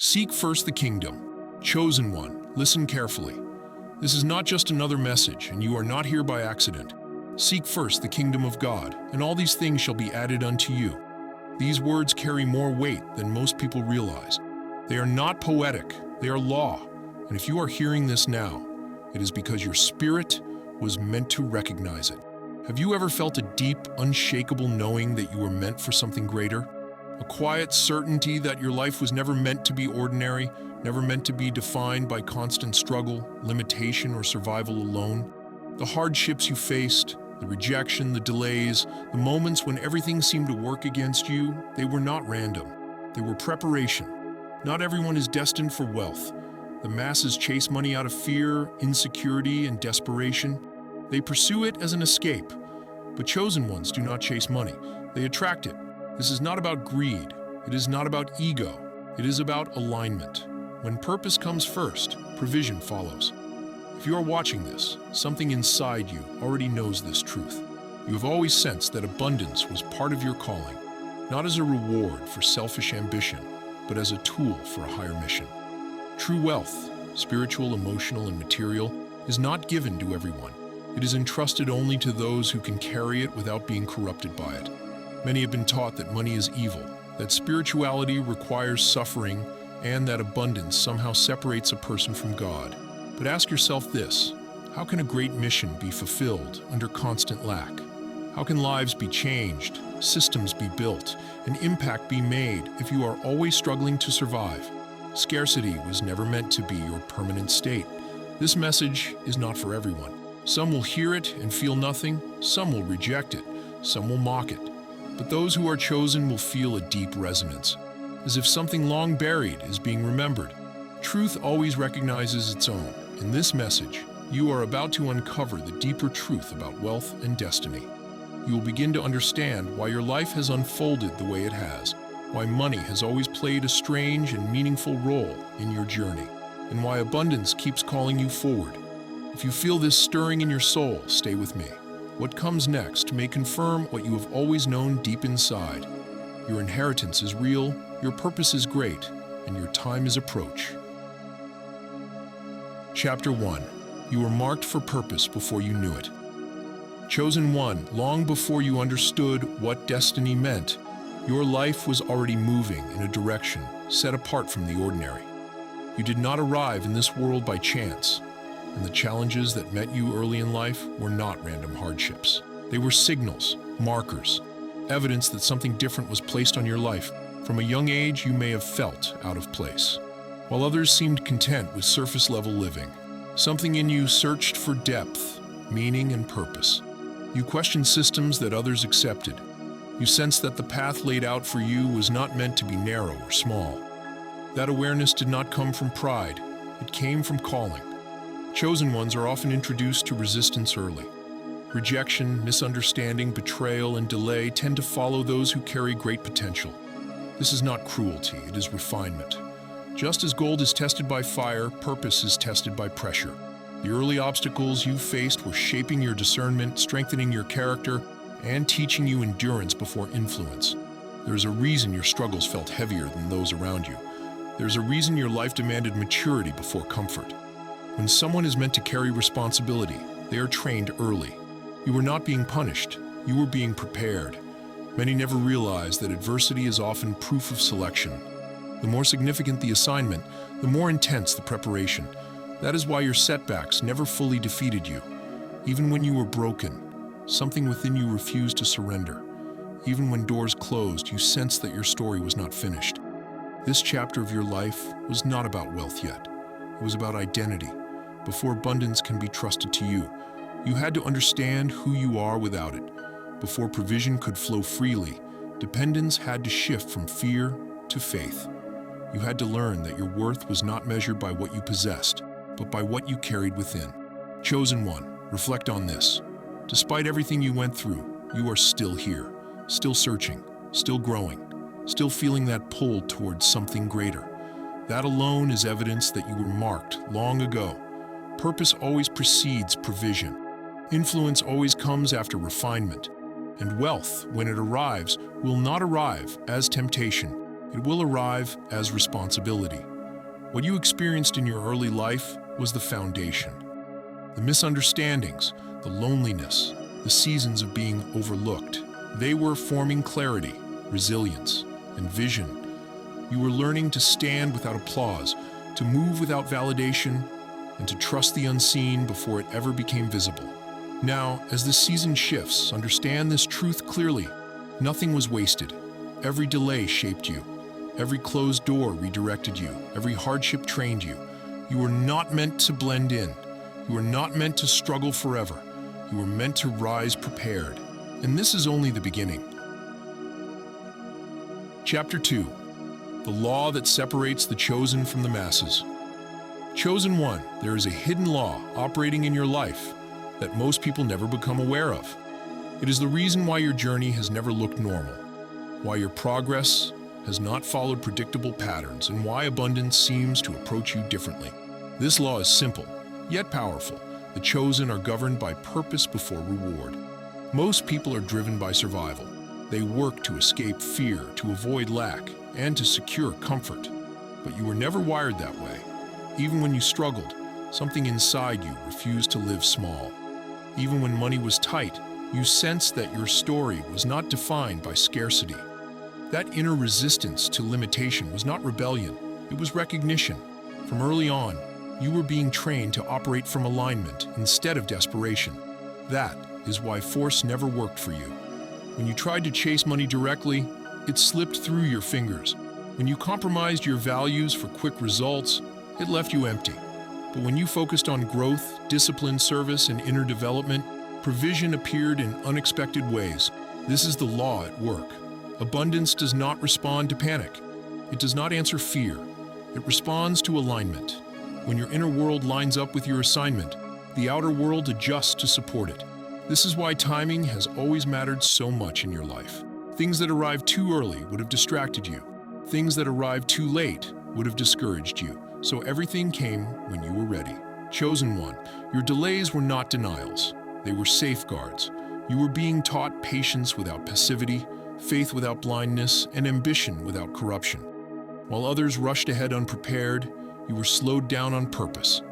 Seek first the kingdom. Chosen one, listen carefully. This is not just another message, and you are not here by accident. Seek first the kingdom of God, and all these things shall be added unto you. These words carry more weight than most people realize. They are not poetic, they are law. And if you are hearing this now, it is because your spirit was meant to recognize it. Have you ever felt a deep, unshakable knowing that you were meant for something greater? A quiet certainty that your life was never meant to be ordinary, never meant to be defined by constant struggle, limitation, or survival alone? The hardships you faced, the rejection, the delays, the moments when everything seemed to work against you, they were not random. They were preparation. Not everyone is destined for wealth. The masses chase money out of fear, insecurity, and desperation. They pursue it as an escape. But chosen ones do not chase money. They attract it. This is not about greed. It is not about ego. It is about alignment. When purpose comes first, provision follows. If you are watching this, something inside you already knows this truth. You have always sensed that abundance was part of your calling, not as a reward for selfish ambition, but as a tool for a higher mission. True wealth, spiritual, emotional, and material, is not given to everyone. It is entrusted only to those who can carry it without being corrupted by it. Many have been taught that money is evil, that spirituality requires suffering, and that abundance somehow separates a person from God. But ask yourself this: how can a great mission be fulfilled under constant lack? How can lives be changed, systems be built, and impact be made if you are always struggling to survive? Scarcity was never meant to be your permanent state. This message is not for everyone. Some will hear it and feel nothing, some will reject it, some will mock it. But those who are chosen will feel a deep resonance, as if something long buried is being remembered. Truth always recognizes its own. In this message, you are about to uncover the deeper truth about wealth and destiny. You will begin to understand why your life has unfolded the way it has, why money has always played a strange and meaningful role in your journey, and why abundance keeps calling you forward. If you feel this stirring in your soul, stay with me. What comes next may confirm what you have always known deep inside. Your inheritance is real, your purpose is great, and your time is approach. Chapter 1. You were marked for purpose before you knew it. Chosen one, long before you understood what destiny meant, your life was already moving in a direction set apart from the ordinary. You did not arrive in this world by chance, and the challenges that met you early in life were not random hardships. They were signals, markers, evidence that something different was placed on your life. From a young age, you may have felt out of place, while others seemed content with surface-level living. Something in you searched for depth, meaning, and purpose. You questioned systems that others accepted. You sensed that the path laid out for you was not meant to be narrow or small. That awareness did not come from pride. It came from calling. Chosen ones are often introduced to resistance early. Rejection, misunderstanding, betrayal, and delay tend to follow those who carry great potential. This is not cruelty, it is refinement. Just as gold is tested by fire, purpose is tested by pressure. The early obstacles you faced were shaping your discernment, strengthening your character, and teaching you endurance before influence. There is a reason your struggles felt heavier than those around you. There is a reason your life demanded maturity before comfort. When someone is meant to carry responsibility, they are trained early. You were not being punished, you were being prepared. Many never realize that adversity is often proof of selection. The more significant the assignment, the more intense the preparation. That is why your setbacks never fully defeated you. Even when you were broken, something within you refused to surrender. Even when doors closed, you sensed that your story was not finished. This chapter of your life was not about wealth yet. It was about identity. Before abundance can be trusted to you, you had to understand who you are without it. Before provision could flow freely, dependence had to shift from fear to faith. You had to learn that your worth was not measured by what you possessed, but by what you carried within. Chosen one, reflect on this. Despite everything you went through, you are still here, still searching, still growing, still feeling that pull towards something greater. That alone is evidence that you were marked long ago. Purpose always precedes provision. Influence always comes after refinement. And wealth, when it arrives, will not arrive as temptation. It will arrive as responsibility. What you experienced in your early life was the foundation. The misunderstandings, the loneliness, the seasons of being overlooked, they were forming clarity, resilience, and vision. You were learning to stand without applause, to move without validation, and to trust the unseen before it ever became visible. Now, as this season shifts, understand this truth clearly. Nothing was wasted. Every delay shaped you. Every closed door redirected you. Every hardship trained you. You were not meant to blend in. You were not meant to struggle forever. You were meant to rise prepared. And this is only the beginning. Chapter 2. The law that separates the chosen from the masses. Chosen one, there is a hidden law operating in your life that most people never become aware of. It is the reason why your journey has never looked normal, why your progress has not followed predictable patterns, and why abundance seems to approach you differently. This law is simple, yet powerful. The chosen are governed by purpose before reward. Most people are driven by survival. They work to escape fear, to avoid lack, and to secure comfort. But you were never wired that way. Even when you struggled, something inside you refused to live small. Even when money was tight, you sensed that your story was not defined by scarcity. That inner resistance to limitation was not rebellion, it was recognition. From early on, you were being trained to operate from alignment instead of desperation. That is why force never worked for you. When you tried to chase money directly, it slipped through your fingers. When you compromised your values for quick results, it left you empty. But when you focused on growth, discipline, service, and inner development, provision appeared in unexpected ways. This is the law at work. Abundance does not respond to panic. It does not answer fear. It responds to alignment. When your inner world lines up with your assignment, the outer world adjusts to support it. This is why timing has always mattered so much in your life. Things that arrived too early would have distracted you. Things that arrived too late would have discouraged you. So everything came when you were ready. Chosen one, your delays were not denials. They were safeguards. You were being taught patience without passivity, faith without blindness, and ambition without corruption. While others rushed ahead unprepared, you were slowed down on purpose.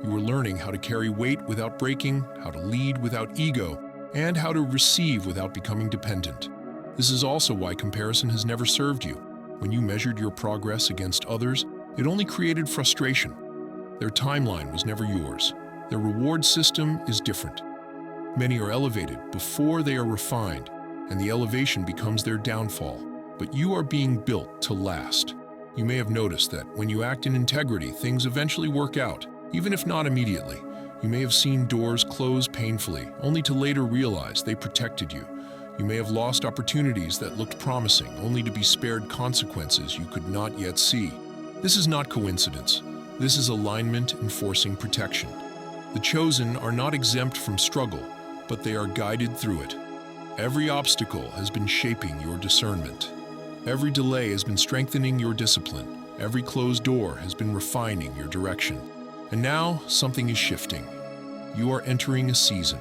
You were learning how to carry weight without breaking, how to lead without ego, and how to receive without becoming dependent. This is also why comparison has never served you. When you measured your progress against others, it only created frustration. Their timeline was never yours. Their reward system is different. Many are elevated before they are refined, and the elevation becomes their downfall. But you are being built to last. You may have noticed that when you act in integrity, things eventually work out, even if not immediately. You may have seen doors close painfully, only to later realize they protected you. You may have lost opportunities that looked promising, only to be spared consequences you could not yet see. This is not coincidence. This is alignment enforcing protection. The chosen are not exempt from struggle, but they are guided through it. Every obstacle has been shaping your discernment. Every delay has been strengthening your discipline. Every closed door has been refining your direction. And now, something is shifting. You are entering a season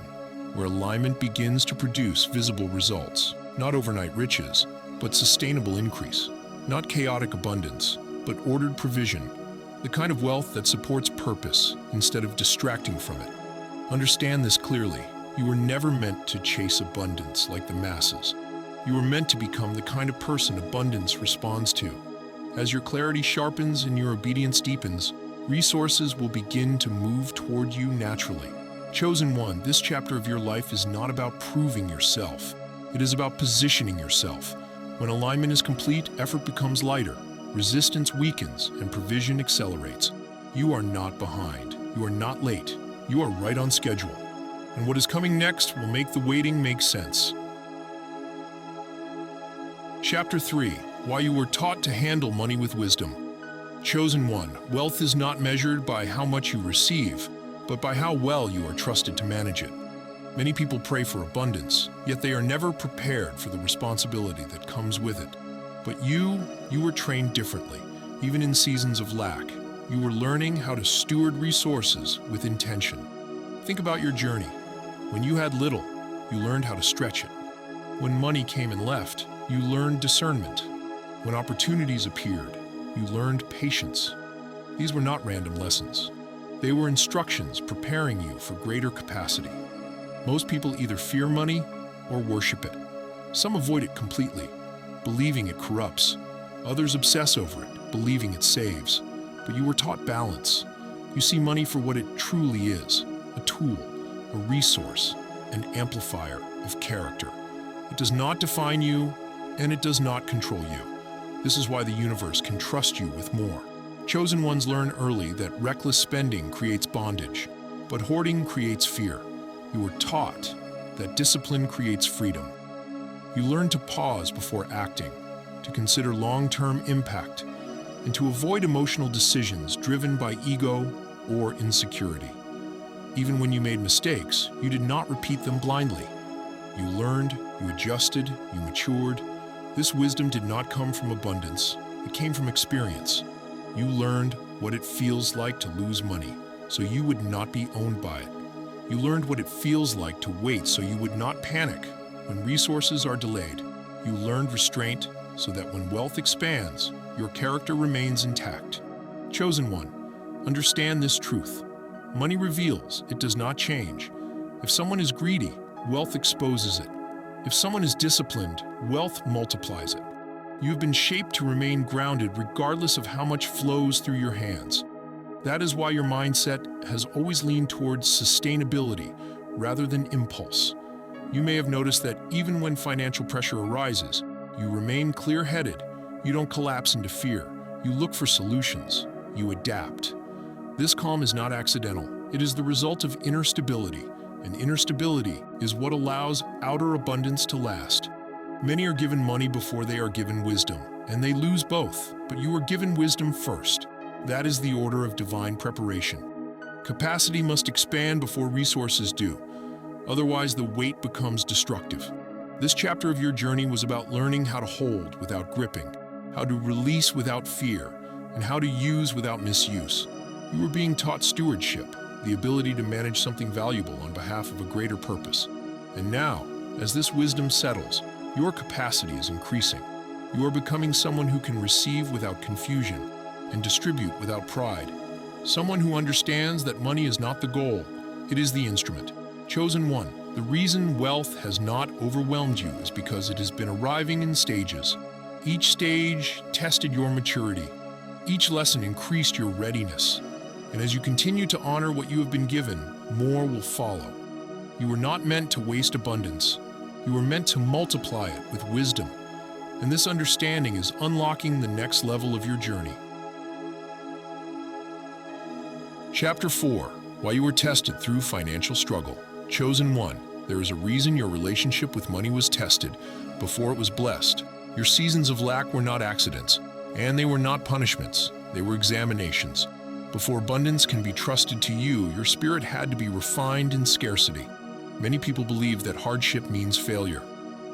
where alignment begins to produce visible results. Not overnight riches, but sustainable increase. Not chaotic abundance, but ordered provision. The kind of wealth that supports purpose instead of distracting from it. Understand this clearly. You were never meant to chase abundance like the masses. You were meant to become the kind of person abundance responds to. As your clarity sharpens and your obedience deepens, resources will begin to move toward you naturally. Chosen one, this chapter of your life is not about proving yourself. It is about positioning yourself. When alignment is complete, effort becomes lighter, resistance weakens, and provision accelerates. You are not behind. You are not late. You are right on schedule. And what is coming next will make the waiting make sense. Chapter 3. Why you were taught to handle money with wisdom. Chosen one, wealth is not measured by how much you receive, but by how well you are trusted to manage it. Many people pray for abundance, yet they are never prepared for the responsibility that comes with it. But you were trained differently. Even in seasons of lack, you were learning how to steward resources with intention. Think about your journey. When you had little, you learned how to stretch it. When money came and left, you learned discernment. When opportunities appeared, you learned patience. These were not random lessons. They were instructions preparing you for greater capacity. Most people either fear money or worship it. Some avoid it completely, believing it corrupts. Others obsess over it, believing it saves. But you were taught balance. You see money for what it truly is, a tool, a resource, an amplifier of character. It does not define you, and it does not control you. This is why the universe can trust you with more. Chosen ones learn early that reckless spending creates bondage, but hoarding creates fear. You were taught that discipline creates freedom. You learn to pause before acting, to consider long-term impact, and to avoid emotional decisions driven by ego or insecurity. Even when you made mistakes, you did not repeat them blindly. You learned, you adjusted, you matured. This wisdom did not come from abundance, it came from experience. You learned what it feels like to lose money, so you would not be owned by it. You learned what it feels like to wait so you would not panic when resources are delayed. You learned restraint so that when wealth expands, your character remains intact. Chosen one, understand this truth. Money reveals, it does not change. If someone is greedy, wealth exposes it. If someone is disciplined, wealth multiplies it. You have been shaped to remain grounded regardless of how much flows through your hands. That is why your mindset has always leaned towards sustainability rather than impulse. You may have noticed that even when financial pressure arises, you remain clear-headed. You don't collapse into fear. You look for solutions. You adapt. This calm is not accidental. It is the result of inner stability, and inner stability is what allows outer abundance to last. Many are given money before they are given wisdom, and they lose both, but you are given wisdom first. That is the order of divine preparation. Capacity must expand before resources do. Otherwise, the weight becomes destructive. This chapter of your journey was about learning how to hold without gripping, how to release without fear, and how to use without misuse. You were being taught stewardship, the ability to manage something valuable on behalf of a greater purpose. And now, as this wisdom settles, your capacity is increasing. You are becoming someone who can receive without confusion and distribute without pride. Someone who understands that money is not the goal, it is the instrument. Chosen one, the reason wealth has not overwhelmed you is because it has been arriving in stages. Each stage tested your maturity. Each lesson increased your readiness. And as you continue to honor what you have been given, more will follow. You were not meant to waste abundance. You were meant to multiply it with wisdom. And this understanding is unlocking the next level of your journey. Chapter 4. Why you were tested through financial struggle. Chosen one, there is a reason your relationship with money was tested before it was blessed. Your seasons of lack were not accidents, and they were not punishments. They were examinations. Before abundance can be trusted to you, your spirit had to be refined in scarcity. Many people believe that hardship means failure.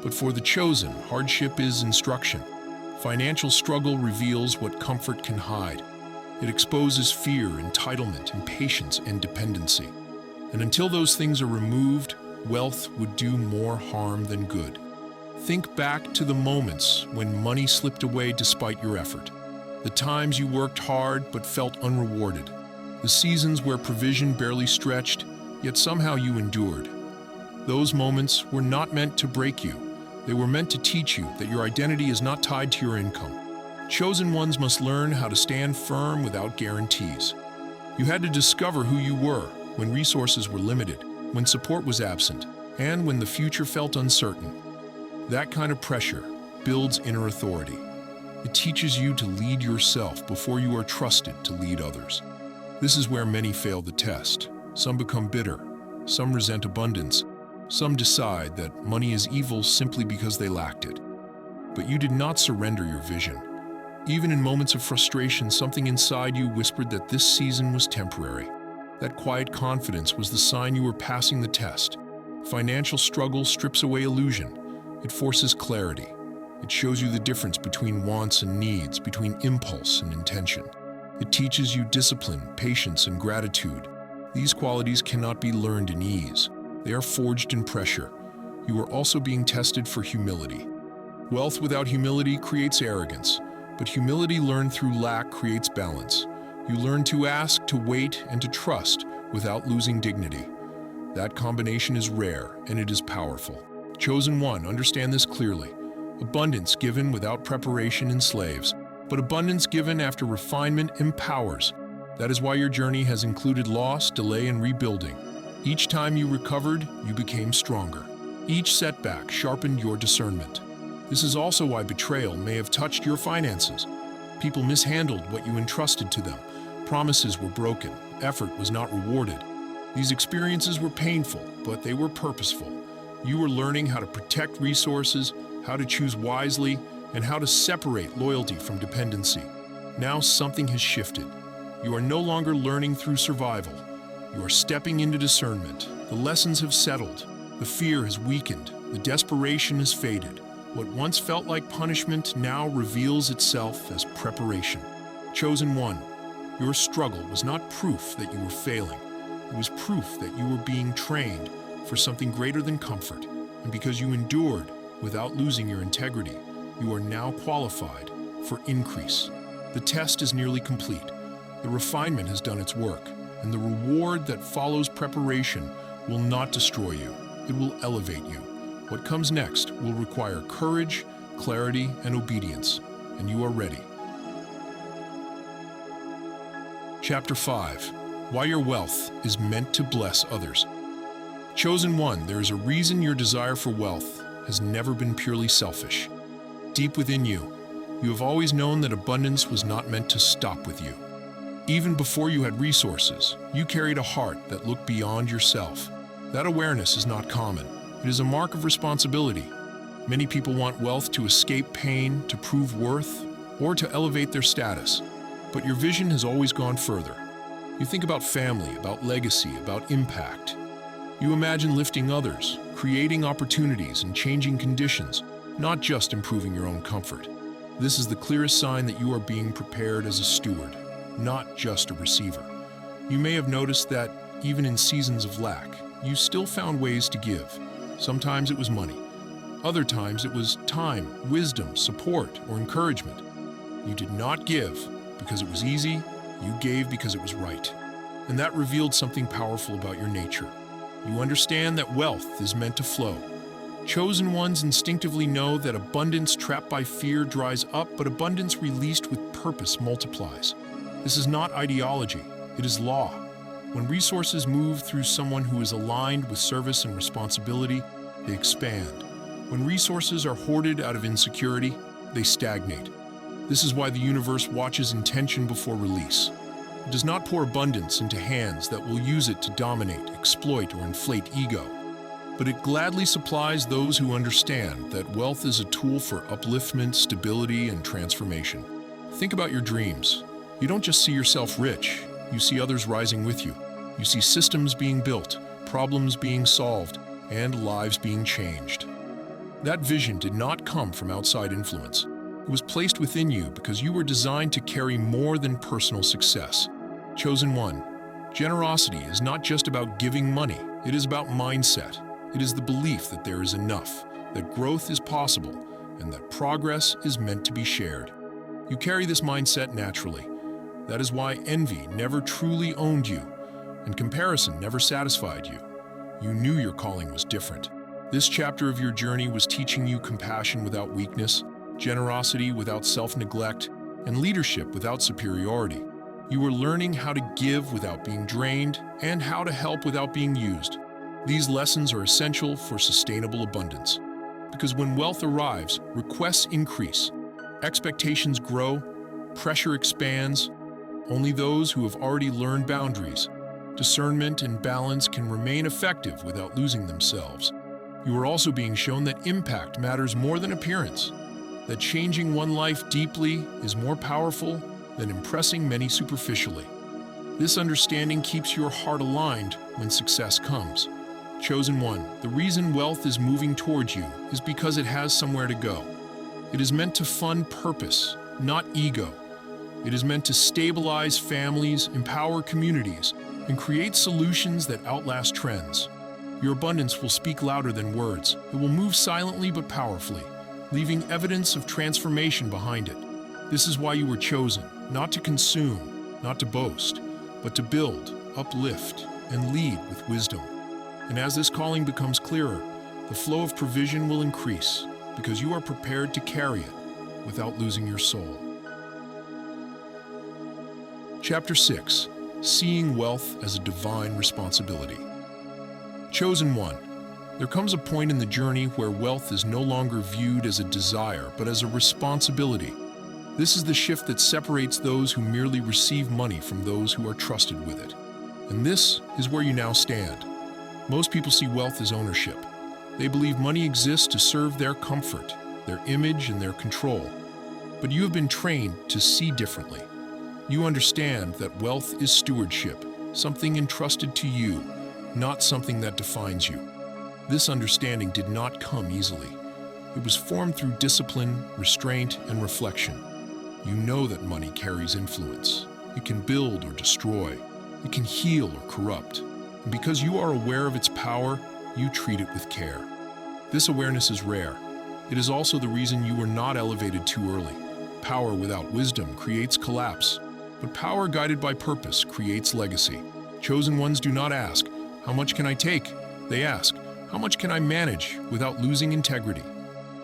But for the chosen, hardship is instruction. Financial struggle reveals what comfort can hide. It exposes fear, entitlement, impatience, and dependency. And until those things are removed, wealth would do more harm than good. Think back to the moments when money slipped away despite your effort. The times you worked hard but felt unrewarded. The seasons where provision barely stretched, yet somehow you endured. Those moments were not meant to break you. They were meant to teach you that your identity is not tied to your income. Chosen ones must learn how to stand firm without guarantees. You had to discover who you were when resources were limited, when support was absent, and when the future felt uncertain. That kind of pressure builds inner authority. It teaches you to lead yourself before you are trusted to lead others. This is where many fail the test. Some become bitter, some resent abundance, some decide that money is evil simply because they lacked it. But you did not surrender your vision. Even in moments of frustration, something inside you whispered that this season was temporary. That quiet confidence was the sign you were passing the test. Financial struggle strips away illusion. It forces clarity. It shows you the difference between wants and needs, between impulse and intention. It teaches you discipline, patience, and gratitude. These qualities cannot be learned in ease. They are forged in pressure. You are also being tested for humility. Wealth without humility creates arrogance, but humility learned through lack creates balance. You learn to ask, to wait, and to trust without losing dignity. That combination is rare, and it is powerful. Chosen one, understand this clearly. Abundance given without preparation enslaves, but abundance given after refinement empowers. That is why your journey has included loss, delay, and rebuilding. Each time you recovered, you became stronger. Each setback sharpened your discernment. This is also why betrayal may have touched your finances. People mishandled what you entrusted to them. Promises were broken. Effort was not rewarded. These experiences were painful, but they were purposeful. You were learning how to protect resources, how to choose wisely, and how to separate loyalty from dependency. Now something has shifted. You are no longer learning through survival. You are stepping into discernment. The lessons have settled. The fear has weakened. The desperation has faded. What once felt like punishment now reveals itself as preparation. Chosen one, your struggle was not proof that you were failing. It was proof that you were being trained for something greater than comfort. And because you endured without losing your integrity, you are now qualified for increase. The test is nearly complete. The refinement has done its work, and the reward that follows preparation will not destroy you. It will elevate you. What comes next will require courage, clarity, and obedience, and you are ready. Chapter 5. Why your wealth is meant to bless others. Chosen one, there is a reason your desire for wealth has never been purely selfish. Deep within you, you have always known that abundance was not meant to stop with you. Even before you had resources, you carried a heart that looked beyond yourself. That awareness is not common. It is a mark of responsibility. Many people want wealth to escape pain, to prove worth, or to elevate their status. But your vision has always gone further. You think about family, about legacy, about impact. You imagine lifting others, creating opportunities, and changing conditions, not just improving your own comfort. This is the clearest sign that you are being prepared as a steward, not just a receiver. You may have noticed that, even in seasons of lack, you still found ways to give. Sometimes it was money. Other times it was time, wisdom, support, or encouragement. You did not give because it was easy, you gave because it was right. And that revealed something powerful about your nature. You understand that wealth is meant to flow. Chosen ones instinctively know that abundance trapped by fear dries up, but abundance released with purpose multiplies. This is not ideology, it is law. When resources move through someone who is aligned with service and responsibility, they expand. When resources are hoarded out of insecurity, they stagnate. This is why the universe watches intention before release. It does not pour abundance into hands that will use it to dominate, exploit, or inflate ego. But it gladly supplies those who understand that wealth is a tool for upliftment, stability, and transformation. Think about your dreams. You don't just see yourself rich, you see others rising with you. You see systems being built, problems being solved, and lives being changed. That vision did not come from outside influence. It was placed within you because you were designed to carry more than personal success. Chosen one, generosity is not just about giving money, it is about mindset. It is the belief that there is enough, that growth is possible, and that progress is meant to be shared. You carry this mindset naturally. That is why envy never truly owned you, and comparison never satisfied you. You knew your calling was different. This chapter of your journey was teaching you compassion without weakness, generosity without self-neglect, and leadership without superiority. You were learning how to give without being drained, and how to help without being used. These lessons are essential for sustainable abundance. Because when wealth arrives, requests increase, expectations grow, pressure expands. Only those who have already learned boundaries, discernment, and balance can remain effective without losing themselves. You are also being shown that impact matters more than appearance, that changing one life deeply is more powerful than impressing many superficially. This understanding keeps your heart aligned when success comes. Chosen one, the reason wealth is moving towards you is because it has somewhere to go. It is meant to fund purpose, not ego. It is meant to stabilize families, empower communities, and create solutions that outlast trends. Your abundance will speak louder than words. It will move silently but powerfully, leaving evidence of transformation behind it. This is why you were chosen, not to consume, not to boast, but to build, uplift, and lead with wisdom. And as this calling becomes clearer, the flow of provision will increase because you are prepared to carry it without losing your soul. Chapter 6. Seeing Wealth as a Divine Responsibility. Chosen one. There comes a point in the journey where wealth is no longer viewed as a desire, but as a responsibility. This is the shift that separates those who merely receive money from those who are trusted with it. And this is where you now stand. Most people see wealth as ownership. They believe money exists to serve their comfort, their image, and their control. But you have been trained to see differently. You understand that wealth is stewardship, something entrusted to you, not something that defines you. This understanding did not come easily. It was formed through discipline, restraint, and reflection. You know that money carries influence. It can build or destroy. It can heal or corrupt. And because you are aware of its power, you treat it with care. This awareness is rare. It is also the reason you were not elevated too early. Power without wisdom creates collapse, but power guided by purpose creates legacy. Chosen ones do not ask, "How much can I take?" They ask, "How much can I manage without losing integrity?"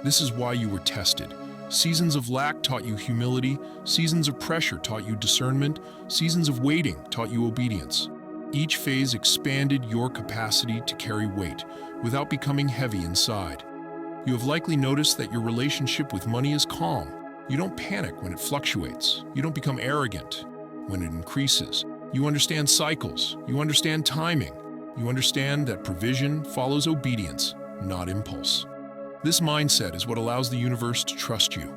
This is why you were tested. Seasons of lack taught you humility, seasons of pressure taught you discernment, seasons of waiting taught you obedience. Each phase expanded your capacity to carry weight without becoming heavy inside. You have likely noticed that your relationship with money is calm. You don't panic when it fluctuates. You don't become arrogant when it increases. You understand cycles. You understand timing. You understand that provision follows obedience, not impulse. This mindset is what allows the universe to trust you.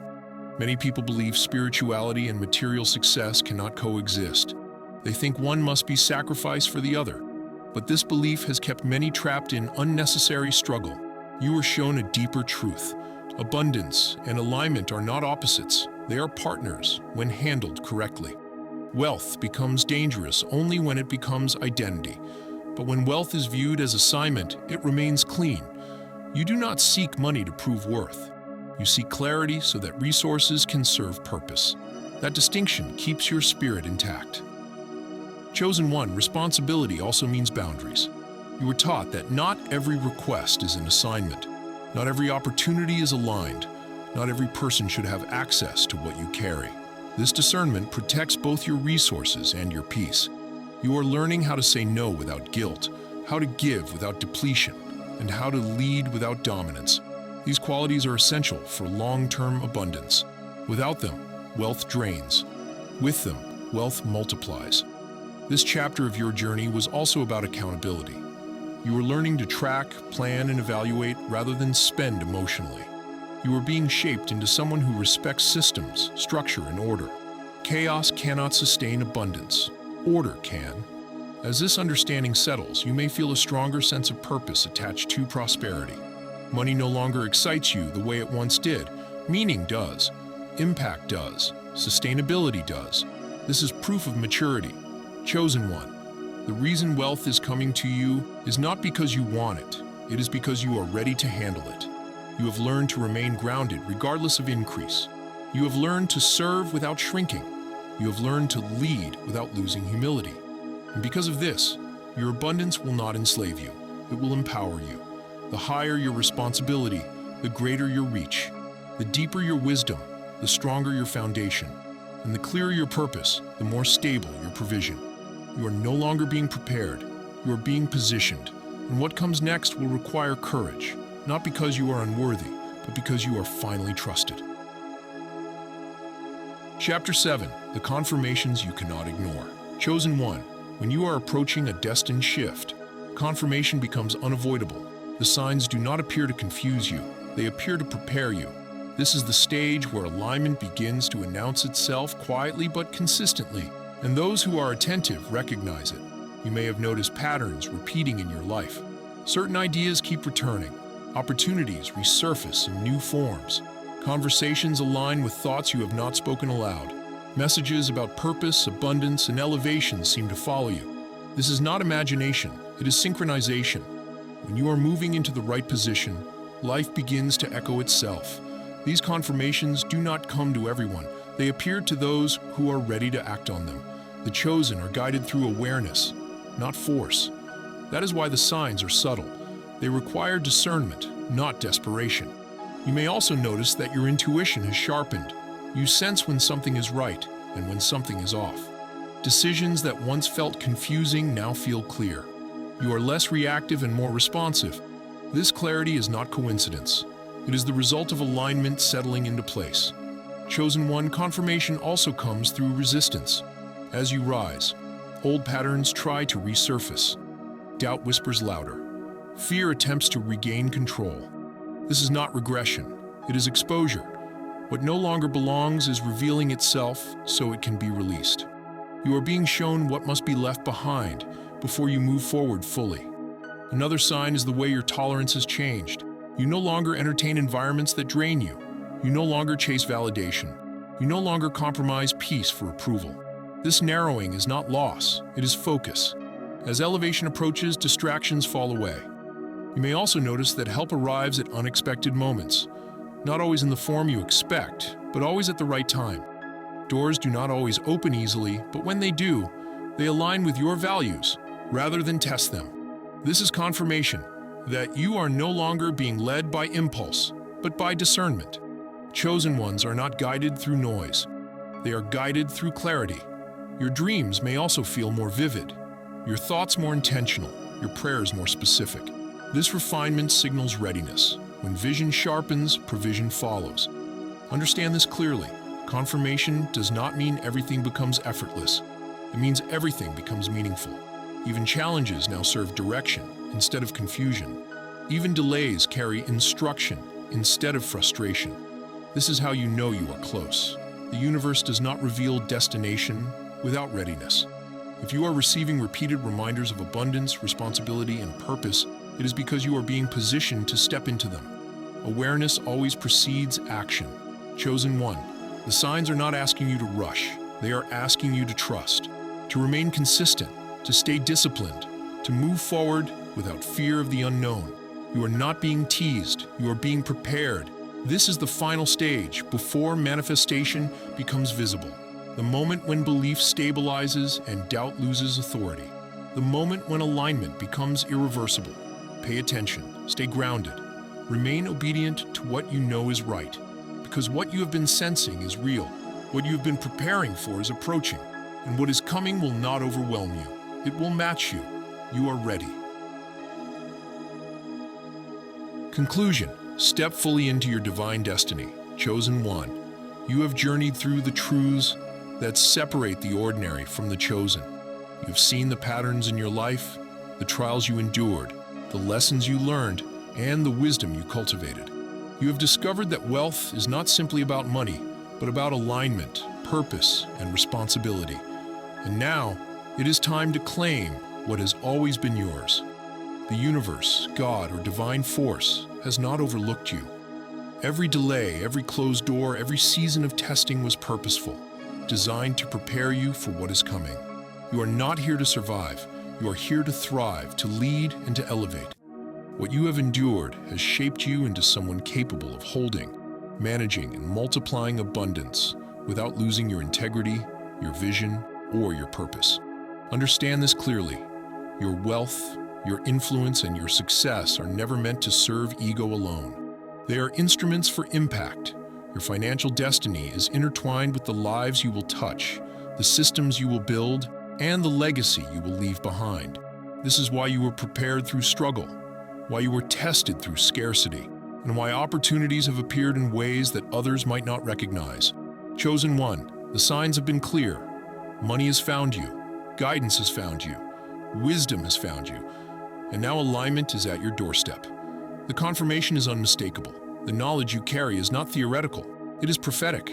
Many people believe spirituality and material success cannot coexist. They think one must be sacrificed for the other. But this belief has kept many trapped in unnecessary struggle. You were shown a deeper truth. Abundance and alignment are not opposites. They are partners when handled correctly. Wealth becomes dangerous only when it becomes identity. But when wealth is viewed as assignment, it remains clean. You do not seek money to prove worth. You seek clarity so that resources can serve purpose. That distinction keeps your spirit intact. Chosen one, responsibility also means boundaries. You were taught that not every request is an assignment. Not every opportunity is aligned. Not every person should have access to what you carry. This discernment protects both your resources and your peace. You are learning how to say no without guilt, how to give without depletion, and how to lead without dominance. These qualities are essential for long-term abundance. Without them, wealth drains. With them, wealth multiplies. This chapter of your journey was also about accountability. You were learning to track, plan, and evaluate rather than spend emotionally. You were being shaped into someone who respects systems, structure, and order. Chaos cannot sustain abundance. Order can. As this understanding settles, you may feel a stronger sense of purpose attached to prosperity. Money no longer excites you the way it once did. Meaning does. Impact does. Sustainability does. This is proof of maturity. Chosen one. The reason wealth is coming to you is not because you want it. It is because you are ready to handle it. You have learned to remain grounded regardless of increase. You have learned to serve without shrinking. You have learned to lead without losing humility. And because of this, your abundance will not enslave you. It will empower you. The higher your responsibility, the greater your reach. The deeper your wisdom, the stronger your foundation. And the clearer your purpose, the more stable your provision. You are no longer being prepared. You are being positioned. And what comes next will require courage, not because you are unworthy, but because you are finally trusted. Chapter 7. The Confirmations You Cannot Ignore. Chosen one. When you are approaching a destined shift, confirmation becomes unavoidable. The signs do not appear to confuse you. They appear to prepare you. This is the stage where alignment begins to announce itself quietly but consistently, and those who are attentive recognize it. You may have noticed patterns repeating in your life. Certain ideas keep returning. Opportunities resurface in new forms. Conversations align with thoughts you have not spoken aloud. Messages about purpose, abundance, and elevation seem to follow you. This is not imagination, it is synchronization. When you are moving into the right position, life begins to echo itself. These confirmations do not come to everyone. They appear to those who are ready to act on them. The chosen are guided through awareness, not force. That is why the signs are subtle. They require discernment, not desperation. You may also notice that your intuition has sharpened. You sense when something is right and when something is off. Decisions that once felt confusing now feel clear. You are less reactive and more responsive. This clarity is not coincidence. It is the result of alignment settling into place. Chosen One, confirmation also comes through resistance. As you rise, old patterns try to resurface. Doubt whispers louder. Fear attempts to regain control. This is not regression, it is exposure. What no longer belongs is revealing itself so it can be released. You are being shown what must be left behind before you move forward fully. Another sign is the way your tolerance has changed. You no longer entertain environments that drain you. You no longer chase validation. You no longer compromise peace for approval. This narrowing is not loss, it is focus. As elevation approaches, distractions fall away. You may also notice that help arrives at unexpected moments, not always in the form you expect, but always at the right time. Doors do not always open easily, but when they do, they align with your values rather than test them. This is confirmation that you are no longer being led by impulse, but by discernment. Chosen ones are not guided through noise. They are guided through clarity. Your dreams may also feel more vivid, your thoughts more intentional, your prayers more specific. This refinement signals readiness. When vision sharpens, provision follows. Understand this clearly. Confirmation does not mean everything becomes effortless. It means everything becomes meaningful. Even challenges now serve direction instead of confusion. Even delays carry instruction instead of frustration. This is how you know you are close. The universe does not reveal destination without readiness. If you are receiving repeated reminders of abundance, responsibility, and purpose, it is because you are being positioned to step into them. Awareness always precedes action. Chosen One, the signs are not asking you to rush. They are asking you to trust, to remain consistent, to stay disciplined, to move forward without fear of the unknown. You are not being teased, you are being prepared. This is the final stage before manifestation becomes visible. The moment when belief stabilizes and doubt loses authority. The moment when alignment becomes irreversible. Pay attention, stay grounded. Remain obedient to what you know is right, because what you have been sensing is real. What you have been preparing for is approaching, and what is coming will not overwhelm you. It will match you. You are ready. Conclusion. Step fully into your divine destiny. Chosen One. You have journeyed through the truths that separate the ordinary from the chosen. You have seen the patterns in your life, the trials you endured, the lessons you learned, and the wisdom you cultivated. You have discovered that wealth is not simply about money, but about alignment, purpose, and responsibility. And now, it is time to claim what has always been yours. The universe, God, or divine force has not overlooked you. Every delay, every closed door, every season of testing was purposeful, designed to prepare you for what is coming. You are not here to survive. You are here to thrive, to lead, and to elevate. What you have endured has shaped you into someone capable of holding, managing, and multiplying abundance without losing your integrity, your vision, or your purpose. Understand this clearly. Your wealth, your influence, and your success are never meant to serve ego alone. They are instruments for impact. Your financial destiny is intertwined with the lives you will touch, the systems you will build, and the legacy you will leave behind. This is why you were prepared through struggle, why you were tested through scarcity, and why opportunities have appeared in ways that others might not recognize. Chosen One, the signs have been clear. Money has found you, guidance has found you, wisdom has found you, and now alignment is at your doorstep. The confirmation is unmistakable. The knowledge you carry is not theoretical, it is prophetic.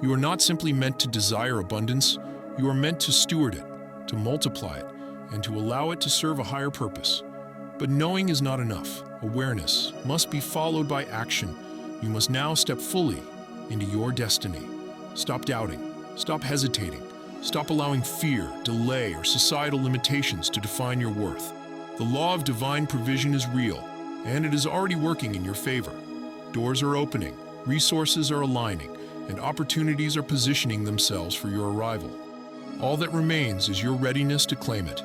You are not simply meant to desire abundance, you are meant to steward it, to multiply it, and to allow it to serve a higher purpose. But knowing is not enough. Awareness must be followed by action. You must now step fully into your destiny. Stop doubting, stop hesitating, stop allowing fear, delay, or societal limitations to define your worth. The law of divine provision is real, and it is already working in your favor. Doors are opening, resources are aligning, and opportunities are positioning themselves for your arrival. All that remains is your readiness to claim it.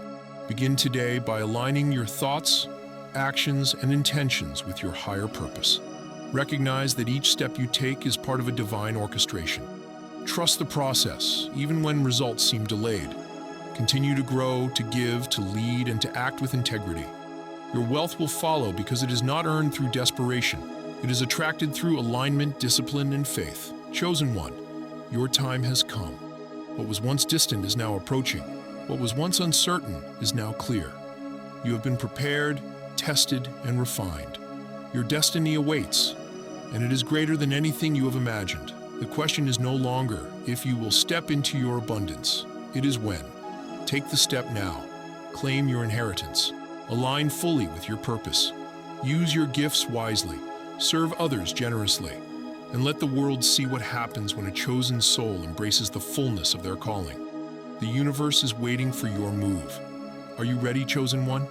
Begin today by aligning your thoughts, actions, and intentions with your higher purpose. Recognize that each step you take is part of a divine orchestration. Trust the process, even when results seem delayed. Continue to grow, to give, to lead, and to act with integrity. Your wealth will follow because it is not earned through desperation. It is attracted through alignment, discipline, and faith. Chosen one, your time has come. What was once distant is now approaching. What was once uncertain is now clear. You have been prepared, tested, and refined. Your destiny awaits, and it is greater than anything you have imagined. The question is no longer if you will step into your abundance. It is when. Take the step now. Claim your inheritance. Align fully with your purpose. Use your gifts wisely. Serve others generously. And let the world see what happens when a chosen soul embraces the fullness of their calling. The universe is waiting for your move. Are you ready, chosen one?